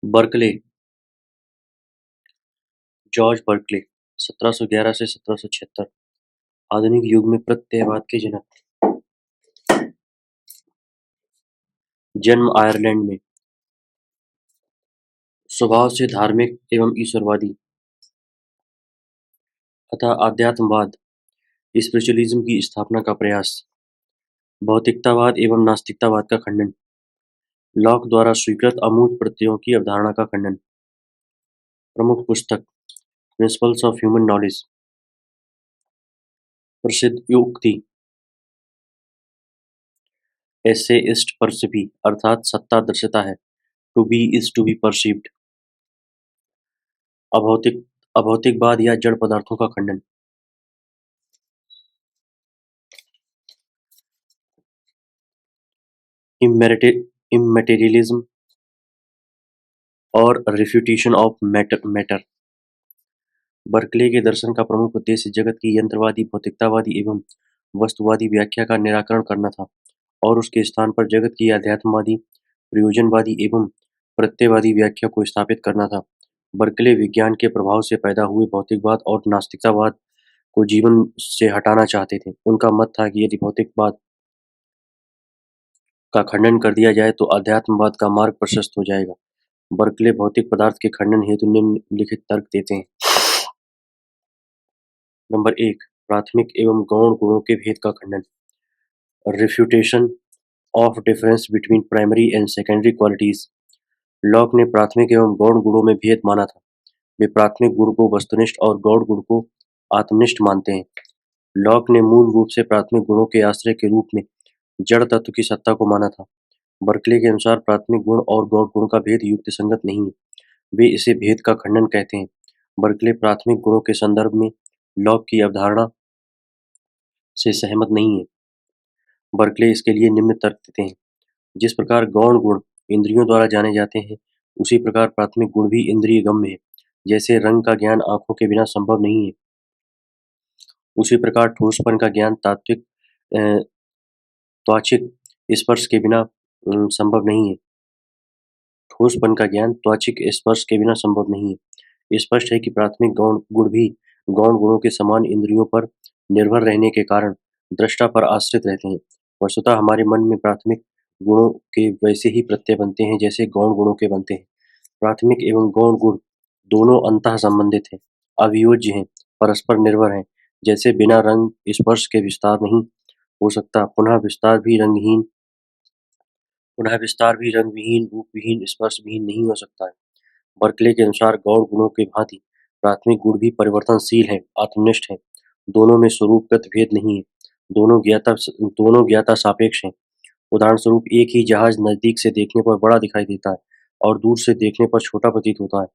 Berkeley, George Berkeley 1711 से 1776 आधुनिक युग में प्रत्ययवाद के जनक। जन्म आयरलैंड में। स्वभाव से धार्मिक एवं ईश्वरवादी। अतः आध्यात्मवाद, स्पिरिचुअलिज्म की स्थापना का प्रयास। भौतिकतावाद एवं नास्तिकतावाद का खंडन। लॉक द्वारा स्वीकृत अमूर्त प्रत्ययों की अवधारणा का खंडन। प्रमुख पुस्तक: प्रिंसिपल्स ऑफ ह्यूमन नॉलेज। प्रसिद्ध उक्ति: एसेइस्ट परसिपी अर्थात सत्ता दृश्यता है। To be is to be perceived. अभौतिकवाद या जड़ पदार्थों का खंडन। इम्मेटेरियलिज्म और रिफ्यूटेशन ऑफ मैटर। बर्कले के दर्शन का प्रमुख उद्देश्य जगत की यंत्रवादी, भौतिकतावादी एवं वस्तुवादी व्याख्या का निराकरण करना था और उसके स्थान पर जगत की अध्यात्मवादी, प्रयोजनवादी एवं प्रत्ययवादी व्याख्या को स्थापित करना था। बर्कले विज्ञान के प्रभाव से पैदा हुए भौतिकवाद और नास्तिकतावाद को जीवन से हटाना चाहते थे। उनका मत था कि यदि भौतिकवाद का खंडन कर दिया जाए तो अध्यात्मवाद का मार्ग प्रशस्त हो जाएगा। बर्कले भौतिक पदार्थ के खंडन हेतु निम्नलिखित तर्क देते हैं। नंबर 1, प्राथमिक एवं गौण गुणों के भेद का खंडन। Refutation of difference between primary and secondary qualities. Lock ने प्राथमिक एवं गौण गुणों में भेद माना था। वे प्राथमिक गुण को वस्तुनिष्ठ और गौण गुण को आत्मनिष्ठ मानते हैं। लॉक ने मूल रूप से प्राथमिक गुणों के आश्रय के रूप में जड़ तत्व की सत्ता को माना था। बर्कले के अनुसार प्राथमिक गुण और गौण गुण का भेद युक्तिसंगत नहीं है। वे इसे भेद का खंडन कहते हैं। बर्कले प्राथमिक गुणों के संदर्भ में लॉक की अवधारणा से सहमत नहीं है। बर्कले इसके लिए निम्न तर्क देते हैं: जिस प्रकार गौण गुण इंद्रियों द्वारा जाने जाते हैं, उसी प्रकार प्राथमिक गुण भी इंद्रिय गम्य है। जैसे रंग का ज्ञान आंखों के बिना संभव नहीं है, उसी प्रकार ठोसपन का ज्ञान त्वचिक स्पर्श के बिना संभव नहीं है। ठोसपन का ज्ञान त्वचिक स्पर्श के बिना संभव नहीं है। स्पष्ट है कि प्राथमिक गौण गुण भी गौण गुणों के समान इंद्रियों पर निर्भर रहने के कारण दृष्टा पर आश्रित रहते हैं। वस्तुतः हमारे मन में प्राथमिक गुणों के वैसे ही प्रत्यय बनते हैं जैसे गौण गुणों के बनते हैं। प्राथमिक एवं गौण गुण दोनों अंतः संबंधित हैं, अवियोज्य हैं, परस्पर निर्भर हैं। जैसे बिना रंग स्पर्श के विस्तार नहीं हो सकता, पुनः विस्तार भी रंग विहीन, रूप विहीन, स्पर्श विहीन नहीं हो सकता है। बर्कले के अनुसार गौण गुणों के भांति प्राथमिक गुण भी परिवर्तनशील हैं, आत्मनिष्ठ हैं। दोनों में स्वरूपगत भेद नहीं है। दोनों ज्ञाता सापेक्ष हैं। उदाहरण स्वरूप एक ही जहाज नजदीक से देखने पर बड़ा दिखाई देता है और दूर से देखने पर छोटा प्रतीत होता है।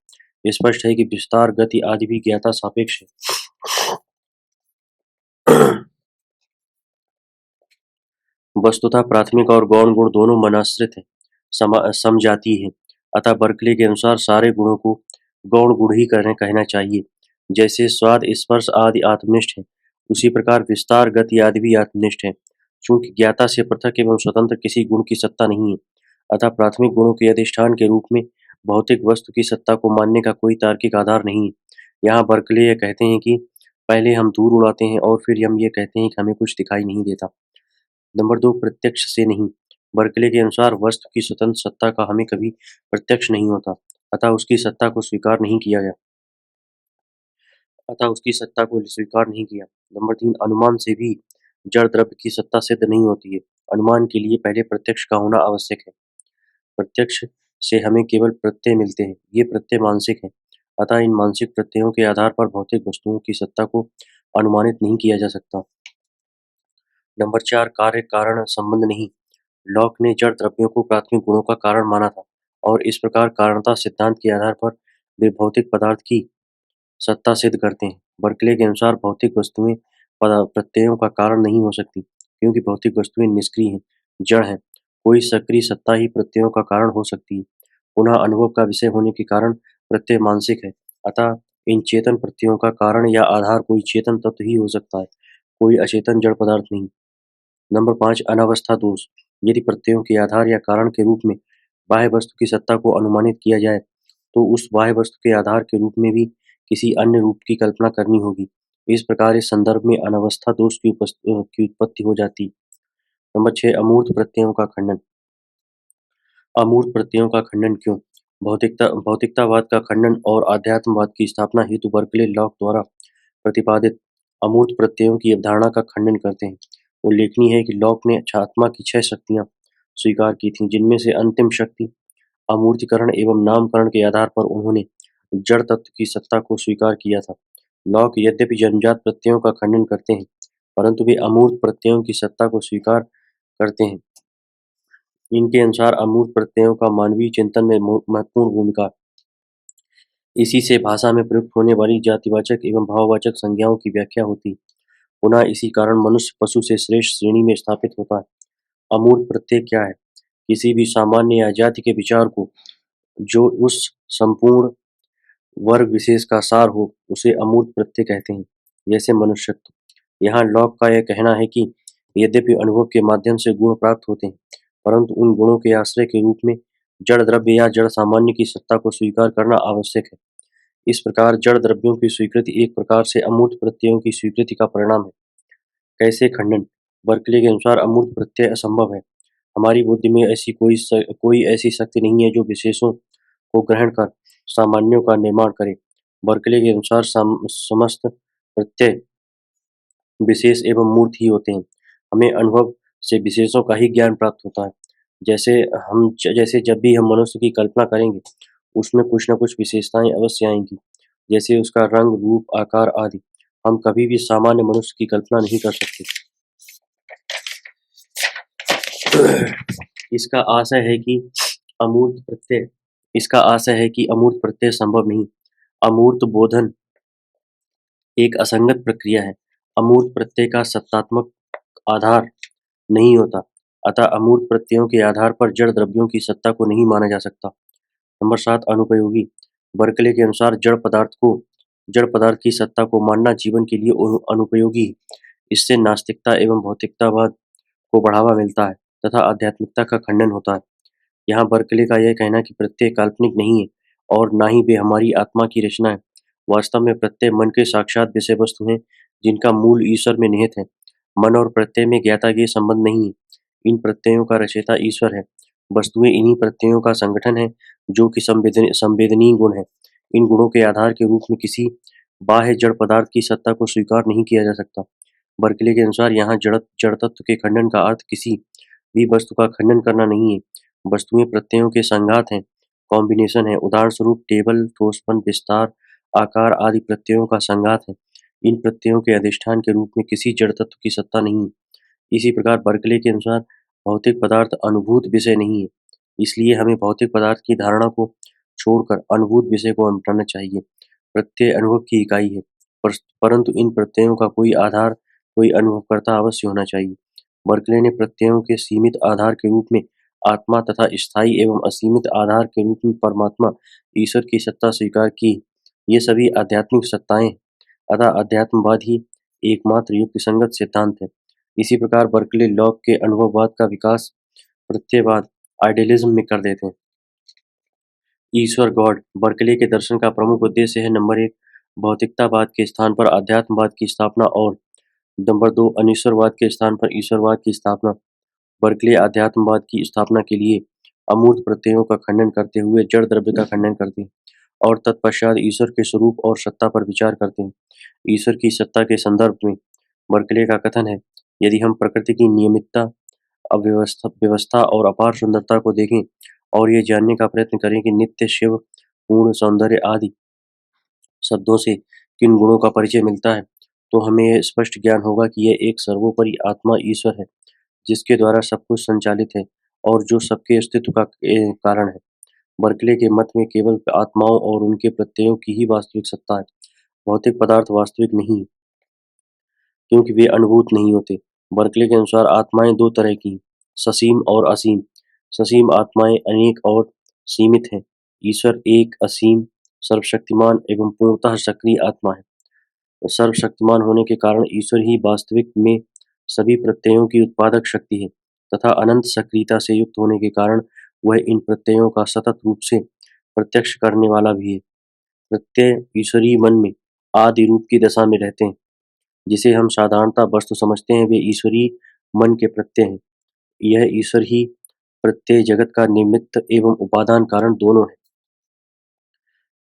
स्पष्ट है कि विस्तार, गति आदि भी ज्ञाता सापेक्ष है। वस्तुतः प्राथमिक और गौण गुण दोनों मनाश्रित हैं, समजातीय हैं। अतः बर्कले के अनुसार सारे गुणों को गौण गुण ही कहना चाहिए। जैसे स्वाद, स्पर्श आदि आत्मनिष्ठ हैं, उसी प्रकार विस्तार, गति आदि भी आत्मनिष्ठ हैं। चूंकि ज्ञाता से पृथक एवं स्वतंत्र किसी गुण की सत्ता नहीं है, अतः प्राथमिक गुणों के अधिष्ठान के रूप में भौतिक वस्तु की सत्ता को मानने का कोई तार्किक आधार नहीं है। यहाँ बर्कले यह कहते हैं कि पहले हम दूर उड़ाते हैं और फिर हम ये कहते हैं कि हमें कुछ दिखाई नहीं देता। नंबर 2, प्रत्यक्ष से नहीं। बर्कले के अनुसार वस्तु की स्वतंत्र सत्ता का हमें कभी प्रत्यक्ष नहीं होता, अतः उसकी सत्ता को स्वीकार नहीं किया। नंबर 3, अनुमान से भी जड़ द्रव्य की सत्ता सिद्ध नहीं होती है। अनुमान के लिए पहले प्रत्यक्ष का होना आवश्यक है। प्रत्यक्ष से हमें केवल प्रत्यय मिलते हैं। ये प्रत्यय मानसिक हैं, अतः इन मानसिक प्रत्ययों के आधार पर भौतिक वस्तुओं की सत्ता को अनुमानित नहीं किया जा सकता। नंबर 4, कार्य कारण संबंध नहीं। लॉक ने जड़ द्रव्यों को प्राथमिक गुणों का कारण माना था और इस प्रकार कारणता सिद्धांत के आधार पर वे भौतिक पदार्थ की सत्ता सिद्ध करते हैं। बर्कले के अनुसार भौतिक वस्तुएं प्रत्ययों का कारण नहीं हो सकती, क्योंकि भौतिक वस्तुएं निष्क्रिय हैं, जड़ हैं। कोई सक्रिय सत्ता ही प्रत्ययों का कारण हो सकती है। पुनः अनुभव का विषय होने के कारण प्रत्यय मानसिक है, अतः इन चेतन प्रत्ययों का कारण या आधार कोई चेतन तत्व ही हो सकता है, कोई अचेतन जड़ पदार्थ नहीं। नंबर 5, अनावस्था दोष। यदि प्रत्ययों के आधार या कारण के रूप में बाह्य वस्तु की सत्ता को अनुमानित किया जाए तो उस बाह्य वस्तु के आधार के रूप में भी किसी अन्य रूप की कल्पना करनी होगी। इस प्रकार इस संदर्भ में अनवस्था दोष की उत्पत्ति हो जाती। नंबर 6, अमूर्त प्रत्ययों का खंडन। अमूर्त प्रत्ययों का खंडन क्यों? भौतिकतावाद का खंडन और अध्यात्मवाद की स्थापना हेतु बर्कले लॉक द्वारा प्रतिपादित अमूर्त प्रत्ययों की अवधारणा का खंडन करते हैं। उल्लेखनीय है कि लॉक ने आत्मा की 6 शक्तियां स्वीकार की थीं, जिनमें से अंतिम शक्ति अमूर्तीकरण एवं नामकरण के आधार पर उन्होंने जड़ तत्व की सत्ता को स्वीकार किया था। लॉक यद्यपि जन्मजात प्रत्ययों का खंडन करते हैं, परंतु वे अमूर्त प्रत्ययों की सत्ता को स्वीकार करते हैं। इनके अनुसार अमूर्त प्रत्ययों का मानवीय चिंतन में महत्वपूर्ण भूमिका है। इसी से भाषा में प्रयुक्त होने वाली जातिवाचक एवं भाववाचक संज्ञाओं की व्याख्या होती है। पुनः इसी कारण मनुष्य पशु से श्रेष्ठ श्रेणी में स्थापित होता है। अमूर्त प्रत्यय क्या है? किसी भी सामान्य या जाति के विचार को जो उस संपूर्ण वर्ग विशेष का सार हो, उसे अमूर्त प्रत्यय कहते हैं। जैसे मनुष्यत्व। यहाँ लॉक का यह कहना है कि यद्यपि अनुभव के माध्यम से गुण प्राप्त होते हैं, परंतु उन गुणों के आश्रय के रूप में जड़ द्रव्य या जड़ सामान्य की सत्ता को स्वीकार करना आवश्यक है। इस प्रकार जड़ द्रव्यों की स्वीकृति एक प्रकार से अमूर्त प्रत्ययों की स्वीकृति का परिणाम है। कैसे खंडन? बर्कले के अनुसार अमूर्त प्रत्यय असंभव है। हमारी बुद्धि में ऐसी कोई ऐसी शक्ति नहीं है जो विशेषों को ग्रहण कर सामान्यों का निर्माण करे। बर्कले के अनुसार समस्त प्रत्यय विशेष एवं मूर्त ही होते हैं। हमें अनुभव से विशेषों का ही ज्ञान प्राप्त होता है। जैसे जब भी हम मनुष्य की कल्पना करेंगे, उसमें कुछ न कुछ विशेषताएं अवश्य आएंगी, जैसे उसका रंग, रूप, आकार आदि। हम कभी भी सामान्य मनुष्य की कल्पना नहीं कर सकते। इसका आशय है कि अमूर्त प्रत्यय अमूर्त प्रत्यय संभव नहीं। अमूर्त बोधन एक असंगत प्रक्रिया है। अमूर्त प्रत्यय का सत्तात्मक आधार नहीं होता, अतः अमूर्त प्रत्ययों के आधार पर जड़ द्रव्यों की सत्ता को नहीं माना जा सकता। नंबर 7, अनुपयोगी। बर्कले के अनुसार जड़ पदार्थ की सत्ता को मानना जीवन के लिए अनुपयोगी है। इससे नास्तिकता एवं भौतिकतावाद को बढ़ावा मिलता है तथा आध्यात्मिकता का खंडन होता है। यहाँ बर्कले का यह कहना कि प्रत्यय काल्पनिक नहीं है और ना ही वे हमारी आत्मा की रचना है। वास्तव में प्रत्यय मन के साक्षात विषय वस्तु हैं, जिनका मूल ईश्वर में निहित है। मन और प्रत्यय में ज्ञाता-ज्ञेय संबंध नहीं है। इन प्रत्ययों का रचयिता ईश्वर है। वस्तुएं इन्हीं प्रत्ययों का संगठन है, जो कि संवेदनीय गुण है। इन गुणों के आधार के रूप में किसी बाह्य जड़ पदार्थ की सत्ता को स्वीकार नहीं किया जा सकता। बर्कले के अनुसार यहाँ जड़ तत्व के खंडन का अर्थ किसी भी वस्तु का खंडन करना नहीं है। वस्तुएं प्रत्ययों के संघात हैं, कॉम्बिनेशन है। उदाहरण स्वरूप टेबल, ठोसपन, विस्तार, आकार आदि प्रत्ययों का संघात है। इन प्रत्ययों के अधिष्ठान के रूप में किसी जड़ तत्व की सत्ता नहीं है। इसी प्रकार बर्कले के अनुसार भौतिक पदार्थ अनुभूत विषय नहीं है। इसलिए हमें भौतिक पदार्थ की धारणा को छोड़कर अनुभूत विषय को अपनाना चाहिए। प्रत्यय अनुभव की इकाई है, परंतु इन प्रत्ययों का कोई आधार, कोई अनुभवकर्ता अवश्य होना चाहिए। बर्कले ने प्रत्ययों के सीमित आधार के रूप में आत्मा तथा स्थायी एवं असीमित आधार के रूप में परमात्मा ईश्वर की सत्ता स्वीकार की। ये सभी आध्यात्मिक सत्ताएं हैं, अतः अध्यात्मवाद ही एकमात्र युक्तिसंगत सिद्धांत है। इसी प्रकार बर्कले लॉक के अनुभववाद का विकास प्रत्ययवाद आइडियलिज्म में कर देते हैं। ईश्वर गॉड। बर्कले के दर्शन का प्रमुख उद्देश्य है नंबर 1, भौतिकतावाद के स्थान पर अध्यात्मवाद की स्थापना और नंबर 2, अनीश्वरवाद के स्थान पर ईश्वरवाद की स्थापना। बर्कले अध्यात्मवाद की स्थापना के लिए अमूर्त प्रत्ययों का खंडन करते हुए जड़ द्रव्य का खंडन करते हैं और तत्पश्चात ईश्वर के स्वरूप और सत्ता पर विचार करते हैं। ईश्वर की सत्ता के संदर्भ में बर्कले का कथन है, यदि हम प्रकृति की नियमितता, व्यवस्था और अपार सुंदरता को देखें और ये जानने का प्रयत्न करें कि नित्य, शिव, पूर्ण, सौंदर्य आदि शब्दों से किन गुणों का परिचय मिलता है, तो हमें यह स्पष्ट ज्ञान होगा कि यह एक सर्वोपरि आत्मा ईश्वर है, जिसके द्वारा सब कुछ संचालित है और जो सबके अस्तित्व का कारण है। बर्कले के मत में केवल आत्माओं और उनके प्रत्ययों की ही वास्तविक सत्ता है। भौतिक पदार्थ वास्तविक नहीं है, क्योंकि वे अनुभूत नहीं होते। बर्कले के अनुसार आत्माएं दो तरह की, ससीम और असीम। ससीम आत्माएं अनेक और सीमित हैं। ईश्वर एक असीम, सर्वशक्तिमान एवं पूर्णतः सक्रिय आत्मा है। सर्वशक्तिमान होने के कारण ईश्वर ही वास्तविक में सभी प्रत्ययों की उत्पादक शक्ति है तथा अनंत सक्रियता से युक्त होने के कारण वह इन प्रत्ययों का सतत रूप से प्रत्यक्ष करने वाला भी है। प्रत्यय ईश्वरीय मन में आदि रूप की दशा में रहते हैं। जिसे हम साधारणतः वस्तु समझते हैं, वे ईश्वरीय मन के प्रत्यय हैं। यह ईश्वर ही प्रत्यय जगत का निमित्त एवं उपादान कारण दोनों है।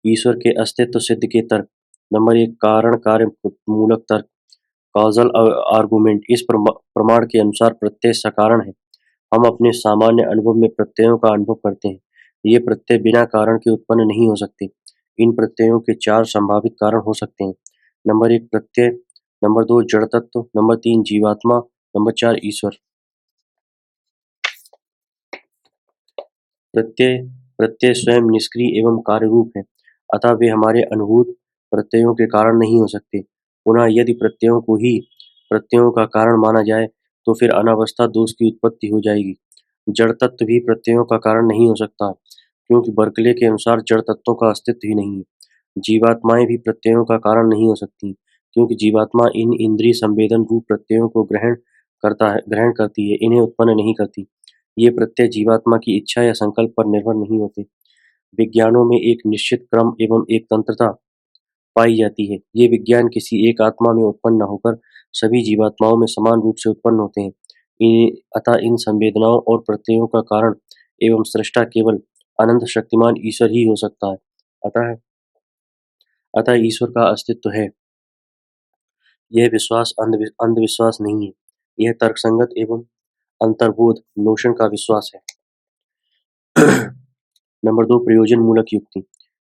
ईश्वर के अस्तित्व सिद्ध के तर्क। नंबर 1, कारण कार्य मूलक तर्क, कॉजल आर्गुमेंट। इस प्रमाण के अनुसार प्रत्यय सकारण है। हम अपने सामान्य अनुभव में प्रत्ययों का अनुभव करते हैं। ये प्रत्यय बिना कारण के उत्पन्न नहीं हो सकते। इन प्रत्ययों के 4 संभावित कारण हो सकते हैं। नंबर 1, प्रत्यय। नंबर 2, जड़ तत्व। नंबर 3, जीवात्मा। नंबर 4, ईश्वर। प्रत्यय प्रत्यय स्वयं निष्क्रिय एवं कार्यरूप है, अतः वे हमारे अनुभूत प्रत्ययों के कारण नहीं हो सकते। पुनः यदि प्रत्ययों को ही प्रत्ययों का कारण माना जाए तो फिर अनावस्था दोष की उत्पत्ति हो जाएगी। जड़ तत्व भी प्रत्ययों का कारण नहीं हो सकता, क्योंकि बर्कले के अनुसार जड़ तत्वों का अस्तित्व ही नहीं है। जीवात्माएं भी प्रत्ययों का कारण नहीं हो सकती, क्योंकि जीवात्मा इन इंद्रिय संवेदन रूप प्रत्ययों को ग्रहण करती है, इन्हें उत्पन्न नहीं करती। ये प्रत्यय जीवात्मा की इच्छा या संकल्प पर निर्भर नहीं होते। विज्ञानों में एक निश्चित क्रम एवं एक तंत्रता पाई जाती है। ये विज्ञान किसी एक आत्मा में उत्पन्न न होकर सभी जीवात्माओं में समान रूप से उत्पन्न होते हैं। अतः इन संवेदनाओं और प्रत्ययों का कारण एवं सृष्टा केवल अनंत शक्तिमान ईश्वर ही हो सकता है। अतः अतः ईश्वर का अस्तित्व है, यह विश्वास अंधविश्वास नहीं है। यह तर्कसंगत एवं अंतर्बोध नोशन का विश्वास है। नंबर 2, प्रयोजन मूलक युक्ति,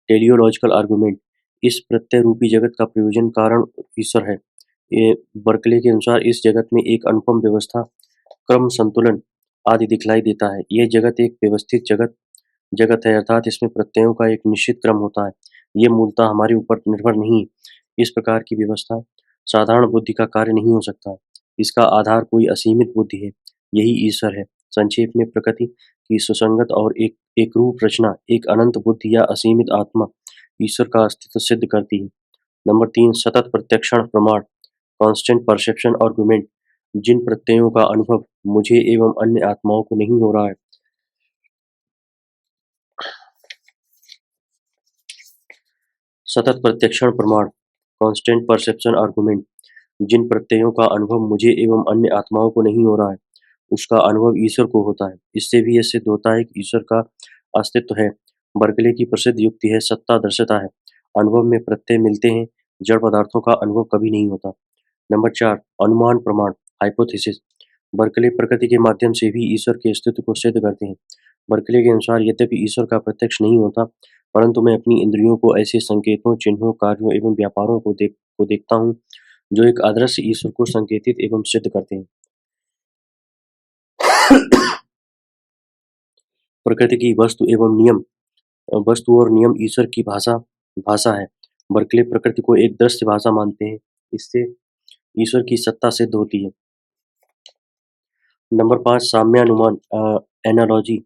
टेलियोलॉजिकल आर्गुमेंट। इस प्रत्यय रूपी जगत का प्रयोजन कारण ईश्वर है। ये बर्कले के अनुसार इस जगत में एक अनुपम व्यवस्था, क्रम, संतुलन आदि दिखलाई देता है। यह जगत एक व्यवस्थित जगत जगत है, अर्थात इसमें प्रत्ययों का एक निश्चित क्रम होता है। ये मूलतः हमारे ऊपर निर्भर नहीं है। इस प्रकार की व्यवस्था साधारण बुद्धि का कार्य नहीं हो सकता। इसका आधार कोई असीमित बुद्धि है, यही ईश्वर है। संक्षेप में प्रकृति की सुसंगत और एक रूप रचना, एक अनंत बुद्धि या असीमित आत्मा ईश्वर का अस्तित्व सिद्ध करती है। नंबर 3, सतत प्रत्यक्षण प्रमाण, कांस्टेंट परसेप्शन आर्गुमेंट। जिन प्रत्ययों का अनुभव मुझे एवं अन्य आत्माओं को नहीं हो रहा है, सतत प्रत्यक्षण प्रमाण, कांस्टेंट परसेप्शन आर्गुमेंट। जिन प्रत्ययों का अनुभव मुझे एवं अन्य आत्माओं को नहीं हो रहा है, उसका अनुभव ईश्वर को होता है। इससे भी यह सिद्ध होता है कि ईश्वर का अस्तित्व है। बर्कले की प्रसिद्ध युक्ति है सत्ता दृश्यता है। अनुभव में प्रत्यय मिलते हैं, जड़ पदार्थों का अनुभव कभी नहीं होता। नंबर 4, अनुमान प्रमाण, हाइपोथेसिस। बर्कले प्रकृति के माध्यम से भी ईश्वर के अस्तित्व को सिद्ध करते हैं। बर्कले के अनुसार यद्यपि ईश्वर का प्रत्यक्ष नहीं होता, परंतु मैं अपनी इंद्रियों को ऐसे संकेतों, चिन्हों, कार्यों एवं व्यापारों को देखता हूँ, जो एक अदृश्य ईश्वर को संकेतित एवं सिद्ध करते हैं। प्रकृति की वस्तु और नियम ईश्वर की भाषा भाषा है। बर्कले प्रकृति को एक दृश्य भाषा मानते हैं। इससे ईश्वर की सत्ता सिद्ध होती है। Number 5, साम्यानुमान, analogy.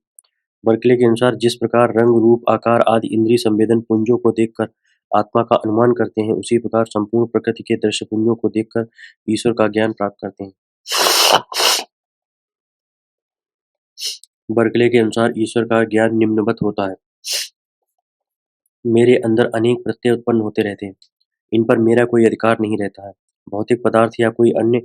बर्कले के अनुसार जिस प्रकार रंग, रूप, आकार आदि इंद्रिय संवेदन पुंजों को देखकर आत्मा का अनुमान करते हैं, उसी प्रकार संपूर्ण प्रकृति के दृश्य पुंजों को देखकर ईश्वर का ज्ञान प्राप्त करते हैं। बर्कले के अनुसार ईश्वर का ज्ञान निम्नवत होता है। मेरे अंदर अनेक प्रत्यय उत्पन्न होते रहते हैं। इन पर मेरा कोई अधिकार नहीं रहता है। भौतिक पदार्थ या कोई अन्य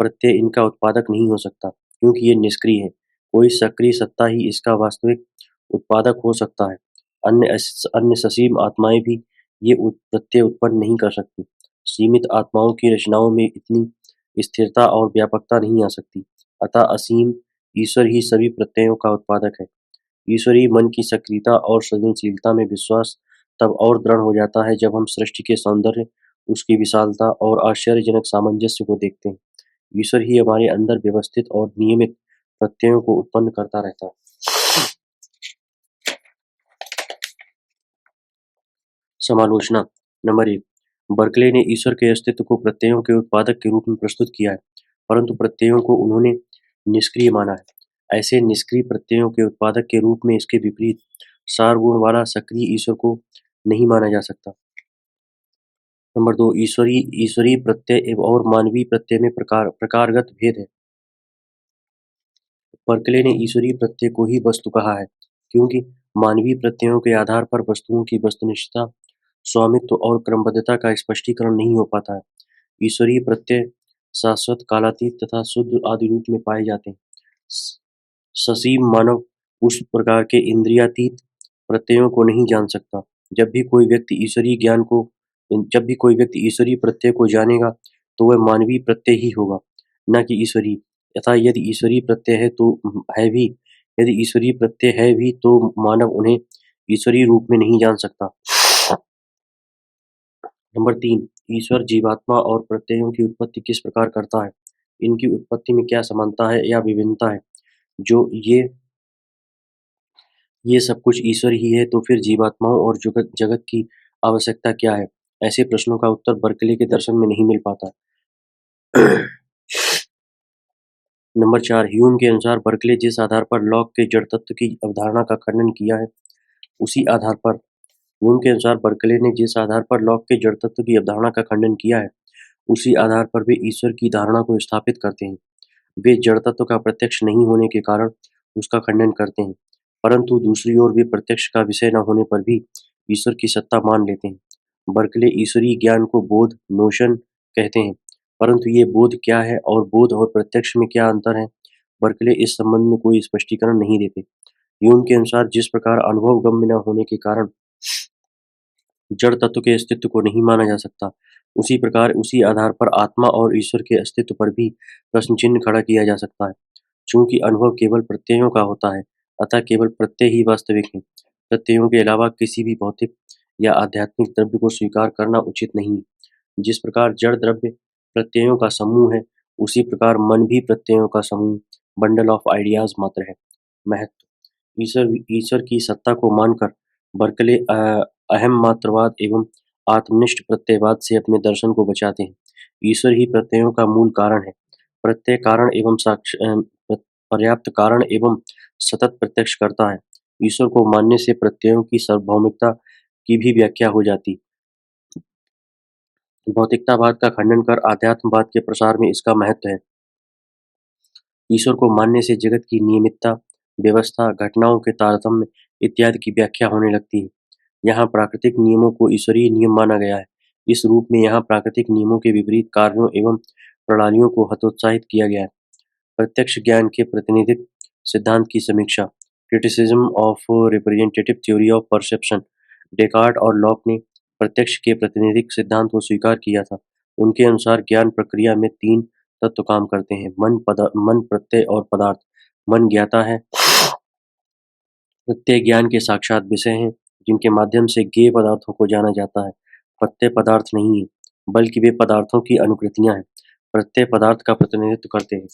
प्रत्यय इनका उत्पादक नहीं हो सकता, क्योंकि ये निष्क्रिय है। कोई सक्रिय सत्ता ही इसका वास्तविक उत्पादक हो सकता है। अन्य ससीम आत्माएं भी ये प्रत्यय उत्पन्न नहीं कर सकती। सीमित आत्माओं की रचनाओं में इतनी स्थिरता और व्यापकता नहीं आ सकती। अतः असीम ईश्वर ही सभी प्रत्ययों का उत्पादक है। ईश्वरीय मन की सक्रियता और सृजनशीलता में विश्वास तब और दृढ़ हो जाता है जब हम सृष्टि के सौंदर्य, उसकी विशालता और आश्चर्यजनक सामंजस्य को देखते हैं। ईश्वर ही हमारे अंदर व्यवस्थित और नियमित प्रत्ययों को उत्पन्न करता रहता है। समालोचना। नंबर 1, बर्कले ने ईश्वर के अस्तित्व को प्रत्ययों के उत्पादक के रूप में प्रस्तुत किया है, परंतु प्रत्ययों को उन्होंने निष्क्रिय माना है। ऐसे निष्क्रिय प्रत्ययों के उत्पादक के रूप में इसके विपरीत सार गुण वाला सक्रिय ईश्वर को नहीं माना जा सकता। नंबर 2, ईश्वरीय प्रत्यय और मानवीय प्रत्यय में प्रकारगत भेद है। बर्कले ने ईश्वरीय प्रत्यय को ही वस्तु कहा है, क्योंकि मानवीय प्रत्ययों के आधार पर वस्तुओं की वस्तुनिष्ठता, स्वामित्व और क्रमबद्धता का स्पष्टीकरण नहीं हो पाता है। ईश्वरीय प्रत्यय शाश्वत, कालातीत तथा शुद्ध आदि रूप में पाए जाते हैं। स- ससीम मानव उस प्रकार के इंद्रियातीत प्रत्ययों को नहीं जान सकता। जब भी कोई व्यक्ति ईश्वरीय ज्ञान को जब भी कोई व्यक्ति ईश्वरीय प्रत्यय को जानेगा, तो वह मानवीय प्रत्यय ही होगा, न कि ईश्वरीय। यथा यदि ईश्वरीय प्रत्यय है तो है भी यदि ईश्वरीय प्रत्यय है भी तो मानव उन्हें ईश्वरीय रूप में नहीं जान सकता। नंबर 3, ईश्वर जीवात्मा और प्रत्ययों की उत्पत्ति किस प्रकार करता है? इनकी उत्पत्ति में क्या समानता है या विभिन्नता है? जो ये सब कुछ ईश्वर ही है, तो फिर जीवात्माओं और जगत जगत की आवश्यकता क्या है? ऐसे प्रश्नों का उत्तर बर्कले के दर्शन में नहीं मिल पाता। नंबर 4, ह्यूम के अनुसार बर्कले जिस आधार पर लॉक के जड़ तत्व की अवधारणा का खंडन किया है, उसी आधार पर ह्यूम के अनुसार बर्कले ने जिस आधार पर लॉक के जड़ तत्व की अवधारणा का खंडन किया है, उसी आधार पर वे ईश्वर की धारणा को स्थापित करते हैं। वे जड़ तत्व का प्रत्यक्ष नहीं होने के कारण उसका खंडन करते हैं, परंतु दूसरी ओर वे प्रत्यक्ष का विषय न होने पर भी ईश्वर की सत्ता मान लेते हैं। बर्कले ईश्वरीय ज्ञान को बोध, नोशन कहते हैं, परंतु ये बोध क्या है और बोध और प्रत्यक्ष में क्या अंतर है, बर्कले इस संबंध में कोई स्पष्टीकरण नहीं देते। ह्यूम के अनुसार जिस प्रकार अनुभव गम्य न होने के कारण जड़ तत्व के अस्तित्व को नहीं माना जा सकता, उसी प्रकार उसी आधार पर आत्मा और ईश्वर के अस्तित्व पर भी प्रश्न चिन्ह खड़ा किया जा सकता है। चूंकि अनुभव केवल प्रत्ययों का होता है, अतः केवल प्रत्यय ही वास्तविक हैं। प्रत्ययों के अलावा किसी भी भौतिक या आध्यात्मिक द्रव्य को स्वीकार करना उचित नहीं है। जिस प्रकार जड़ द्रव्य प्रत्ययों का समूह है, उसी प्रकार मन भी प्रत्ययों का समूह, बंडल ऑफ आइडियाज मात्र है। महत्व: ईश्वर ईश्वर की सत्ता को मानकर बर्कले अहम मात्रवाद एवं आत्मनिष्ठ प्रत्ययवाद से अपने दर्शन को बचाते हैं। ईश्वर ही प्रत्ययों का मूल कारण है। प्रत्यय कारण एवं पर्याप्त कारण एवं सतत प्रत्यक्ष करता है। ईश्वर को मानने से प्रत्ययों की सार्वभौमिकता की भी व्याख्या हो जाती। भौतिकतावाद का खंडन कर आध्यात्मवाद के प्रसार में इसका महत्व है। ईश्वर को मानने से जगत की नियमितता, व्यवस्था, घटनाओं के तारतम्य इत्यादि की व्याख्या होने लगती है। यहाँ प्राकृतिक नियमों को ईश्वरीय नियम माना गया है। इस रूप में यहाँ प्राकृतिक नियमों के विपरीत कार्यों एवं प्रणालियों को हतोत्साहित किया गया है। प्रत्यक्ष ज्ञान के प्रतिनिधिक सिद्धांत की समीक्षा: criticism of representative theory of perception. Descartes और लॉक ने प्रत्यक्ष के प्रातिनिधिक सिद्धांत को स्वीकार किया था। उनके अनुसार ज्ञान प्रक्रिया में तीन तत्व काम करते हैं: मन, प्रत्यय और पदार्थ। मन ज्ञाता है, प्रत्यय ज्ञान के साक्षात विषय हैं, जिनके माध्यम से ज्ञेय पदार्थों को जाना जाता है। प्रत्यय पदार्थ नहीं है, बल्कि वे पदार्थों की अनुकृतियां हैं। प्रत्यय पदार्थ का प्रतिनिधित्व करते हैं।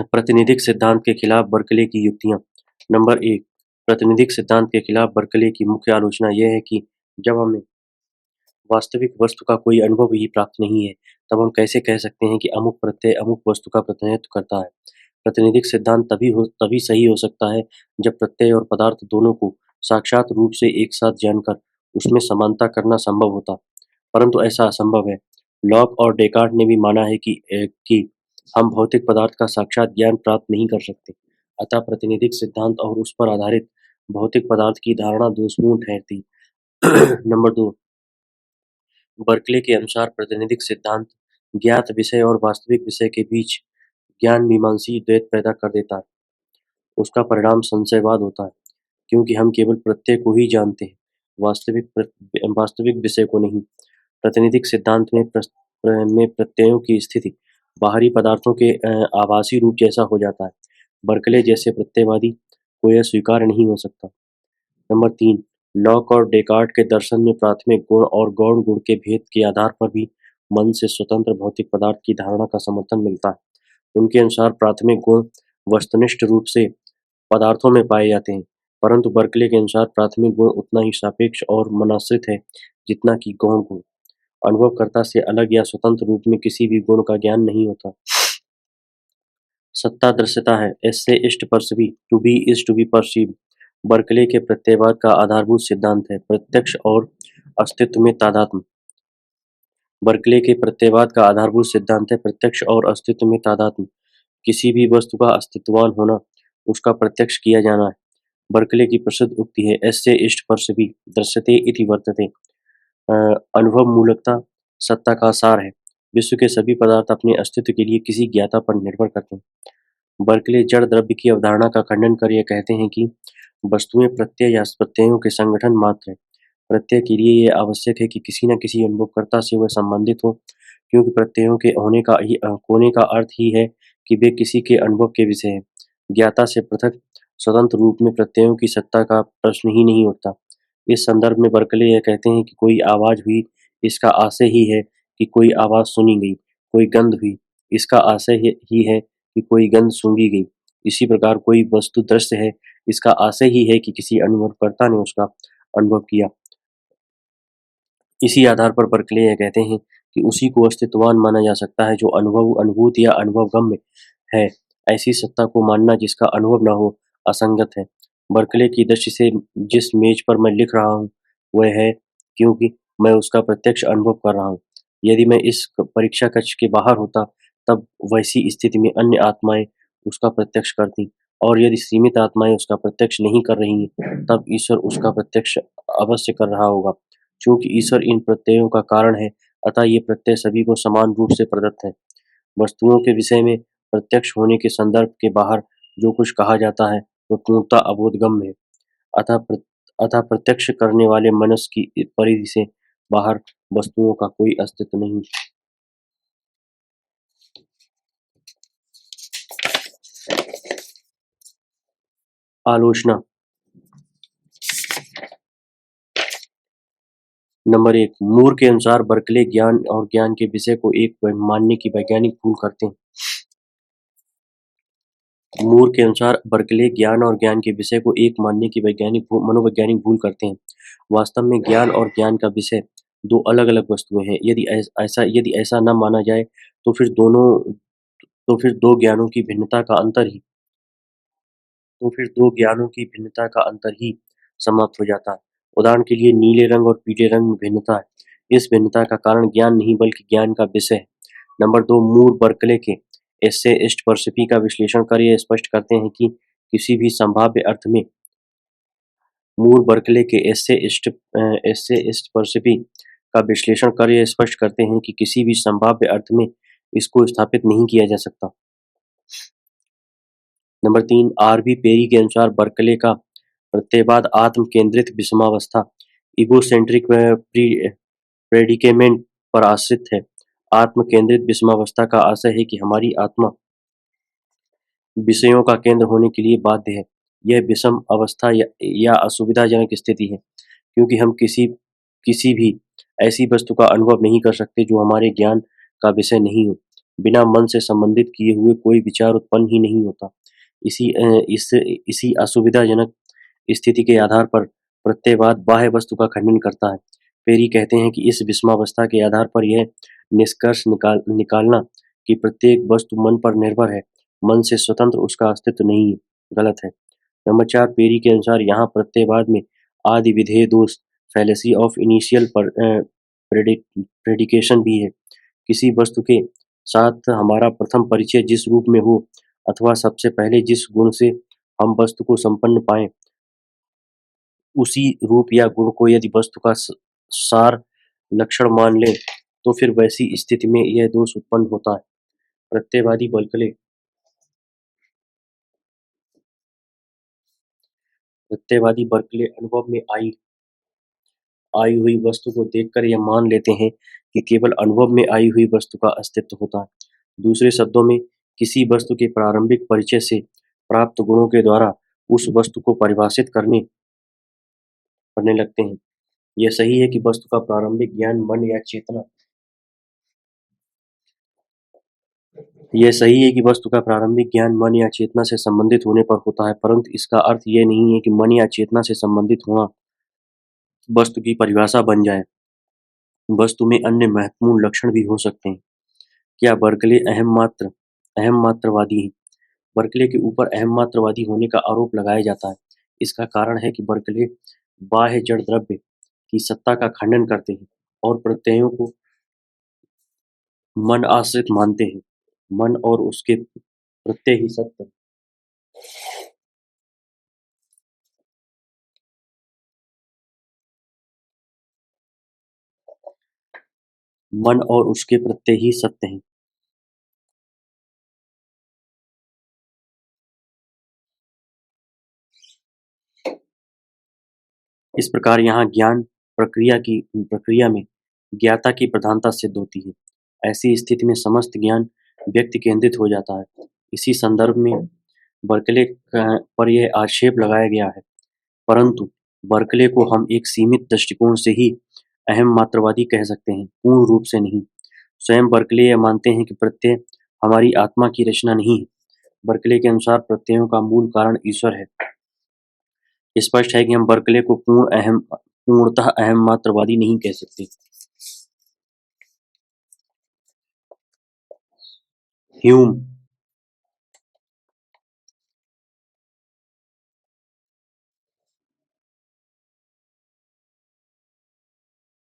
प्रातिनिधिक सिद्धांत के खिलाफ बर्कले की युक्तियां। नंबर 1, प्रातिनिधिक सिद्धांत के खिलाफ बर्कले की मुख्य आलोचना यह है कि जब हमें वास्तविक वस्तु का कोई अनुभव ही प्राप्त नहीं है, तब हम कैसे कह सकते हैं कि अमुक प्रत्यय अमुक वस्तु का प्रतिनिधित्व करता है। प्रातिनिधिक सिद्धांत तभी सही हो सकता है जब प्रत्यय और पदार्थ दोनों को साक्षात रूप से एक साथ जानकर उसमें समानता करना संभव होता, परंतु ऐसा असंभव है। लॉक और डेकार्ट ने भी माना है कि हम भौतिक पदार्थ का साक्षात ज्ञान प्राप्त नहीं कर सकते, अतः प्रातिनिधिक सिद्धांत और उस पर आधारित भौतिक पदार्थ की धारणा दोषपूर्ण ठहरती। नंबर 2, बर्कले के अनुसार प्रातिनिधिक सिद्धांत ज्ञात विषय और वास्तविक विषय के बीच ज्ञान मीमांसी द्वैत पैदा कर देता है। उसका परिणाम संशयवाद होता है, क्योंकि हम केवल प्रत्यय को ही जानते हैं, वास्तविक विषय को नहीं। प्रातिनिधिक सिद्धांत में प्रत्ययों की स्थिति बाहरी पदार्थों के आभासी रूप जैसा हो जाता है। बर्कले जैसे प्रत्ययवादी को यह स्वीकार नहीं हो सकता। नंबर 3, लॉक और डेकार्ट के दर्शन में प्राथमिक गुण और गौण गुण के भेद के आधार पर भी मन से स्वतंत्र भौतिक पदार्थ की धारणा का समर्थन मिलता है। उनके अनुसार प्राथमिक गुण वस्तुनिष्ठ रूप से पदार्थों में पाए जाते हैं, परंतु बर्कले के अनुसार प्राथमिक गुण उतना ही सापेक्ष और मनाश्रित है जितना कि गौण गुण। अनुभवकर्ता से अलग या स्वतंत्र रूप में किसी भी गुण का ज्ञान नहीं होता। सत्ता दृश्यता है, ऐसे इष्ट परसीव, to be is to be perceived. Berkeley के प्रत्ययवाद का आधारभूत सिद्धांत है प्रत्यक्ष और अस्तित्व में तादात्म्य। बर्कले के प्रत्ययवाद का आधारभूत सिद्धांत है प्रत्यक्ष और अस्तित्व में तादात्म्य। किसी भी वस्तु का अस्तित्ववान होना उसका प्रत्यक्ष किया जाना है। बर्कले की प्रसिद्ध उक्ति है, एस्से इष्ट परसेपि दृश्यते इति वर्तते। अनुभव मूलकता सत्ता का सार है। विश्व के सभी पदार्थ अपने अस्तित्व के लिए किसी ज्ञाता पर निर्भर करते हैं। बर्कले जड़ द्रव्य की अवधारणा का खंडन कर यह कहते हैं कि वस्तुएं प्रत्यय या प्रत्ययों के संगठन मात्र हैं। प्रत्यय के लिए यह आवश्यक है कि किसी न किसी अनुभवकर्ता से वह संबंधित हो, क्योंकि प्रत्ययों के होने का अर्थ ही है कि वे किसी के अनुभव के विषय हैं। ज्ञाता से पृथक स्वतंत्र रूप में प्रत्ययों की सत्ता का प्रश्न ही नहीं उठता। इस संदर्भ में बर्कले यह कहते हैं कि कोई आवाज हुई, इसका आशय ही है कि कोई आवाज सुनी गई। कोई गंध हुई, इसका आशय ही है कि कोई गंध सूंघी गई। इसी प्रकार कोई वस्तु दृश्य है, इसका आशय ही है कि किसी अनुभवकर्ता ने उसका अनुभव किया। इसी आधार पर बर्कले यह कहते हैं कि उसी को अस्तित्ववान माना जा सकता है जो अनुभूत या अनुभवगम्य है। ऐसी सत्ता को मानना जिसका अनुभव न हो, असंगत है। बर्कले की दृष्टि से जिस मेज पर मैं लिख रहा हूँ, वह है क्योंकि मैं उसका प्रत्यक्ष अनुभव कर रहा हूँ। यदि मैं इस परीक्षा कक्ष के बाहर होता, तब वैसी स्थिति में अन्य आत्माएं उसका प्रत्यक्ष करती, और यदि सीमित आत्माएं उसका प्रत्यक्ष नहीं कर रही हैं, तब ईश्वर उसका प्रत्यक्ष अवश्य कर रहा होगा। चूंकि ईश्वर इन प्रत्ययों का कारण है, अतः ये प्रत्यय सभी को समान रूप से प्रदत्त है। वस्तुओं के विषय में प्रत्यक्ष होने के संदर्भ के बाहर जो कुछ कहा जाता है, वह पूर्णतः अबोधगम्य है। अतः अतः प्रत्यक्ष करने वाले मनुष्य की परिधि से बाहर वस्तुओं का कोई अस्तित्व नहीं। आलोचना। नंबर 1, मूर के अनुसार बर्कले ज्ञान और ज्ञान के विषय को एक मानने की वैज्ञानिक भूल करते हैं। मूर के अनुसार बर्कले ज्ञान और ज्ञान के विषय को एक मानने की मनोवैज्ञानिक भूल करते हैं। वास्तव में ज्ञान और ज्ञान का विषय दो अलग-अलग वस्तुएं हैं। यदि ऐसा न माना जाए, तो फिर दो ज्ञानों की भिन्नता का अंतर ही समाप्त हो जाता है। उदाहरण के लिए नीले रंग और पीले रंग में भिन्नता है। इस भिन्नता का कारण ज्ञान नहीं बल्कि ज्ञान का विषय है। नंबर 2, मूर बर्कले के एस्से इस्ट परसिपी का विश्लेषण कर यह स्पष्ट करते हैं कि किसी भी संभाव्य अर्थ में मूर बर्कले के एस्से इस्ट परसिपी का विश्लेषण कर यह स्पष्ट करते हैं कि किसी भी संभाव्य अर्थ में इसको स्थापित नहीं किया जा सकता। Number 3, RB. पेरी के अनुसार बर्कले का प्रत्ययवाद आत्म केंद्रित विषमावस्था इगोसेंट्रिक प्रेडिकेमेंट पर आश्रित है। आत्म केंद्रित विषमावस्था का आशय है कि हमारी आत्मा विषयों का केंद्र होने के लिए बाध्य है। यह विषम अवस्था या असुविधाजनक स्थिति है, क्योंकि हम किसी भी ऐसी वस्तु का अनुभव नहीं कर सकते जो हमारे ज्ञान का विषय नहीं हो। बिना मन से संबंधित किए हुए कोई विचार उत्पन्न ही नहीं होता। इसी असुविधाजनक स्थिति के आधार पर प्रत्ययवाद बाह्य वस्तु का खंडन करता है। पेरी कहते हैं कि इस विषमावस्था के आधार पर यह निष्कर्ष निकालना कि प्रत्येक वस्तु मन पर निर्भर है, मन से स्वतंत्र उसका अस्तित्व नहीं है, गलत है। नंबर 4, पेरी के अनुसार यहाँ प्रत्ययवाद में आदि विधेय दोष फैलेसी ऑफ इनिशियल प्रेडिकेशन भी है। किसी वस्तु के साथ हमारा प्रथम परिचय जिस रूप में हो, अथवा सबसे पहले जिस गुण से हम वस्तु को संपन्न पाएं, उसी रूप या गुण को यदि वस्तु का सार लक्षण मान लें, तो फिर वैसी स्थिति में यह दोष उत्पन्न होता है। प्रत्ययवादी बर्कले अनुभव में आई आई हुई वस्तु को देखकर यह मान लेते हैं कि केवल अनुभव में आई हुई वस्तु का अस्तित्व होता है। दूसरे शब्दों में, किसी वस्तु के प्रारंभिक परिचय से प्राप्त गुणों के द्वारा उस वस्तु को परिभाषित करने लगते हैं। यह सही है कि वस्तु का प्रारंभिक ज्ञान मन या चेतना से संबंधित होने पर होता है, परंतु इसका अर्थ यह नहीं है कि मन या चेतना से संबंधित होना वस्तु की परिभाषा बन जाए। वस्तु में अन्य महत्वपूर्ण लक्षण भी हो सकते हैं। क्या बर्कले अहम मात्रवादी हैं? बर्कले के ऊपर अहम मात्रवादी होने का आरोप लगाया जाता है। इसका कारण है कि बर्कले बाह्य जड़ द्रव्य की सत्ता का खंडन करते हैं और प्रत्ययों को मन आश्रित मानते हैं। मन और उसके प्रत्यय ही सत्य मन और उसके प्रत्यय ही सत्य हैं। इस प्रकार यहाँ ज्ञान प्रक्रिया में ज्ञाता की प्रधानता सिद्ध होती है। ऐसी स्थिति में समस्त ज्ञान व्यक्ति केंद्रित हो जाता है। इसी संदर्भ में बर्कले पर यह आक्षेप लगाया गया है, परंतु बर्कले को हम एक सीमित दृष्टिकोण से ही अहम मात्रवादी कह सकते हैं, पूर्ण रूप से नहीं। स्वयं बर्कले यह मानते हैं कि प्रत्यय हमारी आत्मा की रचना नहीं है। बर्कले के अनुसार प्रत्ययों का मूल कारण ईश्वर है। स्पष्ट है कि हम बर्कले को पूर्णतः अहम मात्रवादी नहीं कह सकते। ह्यूम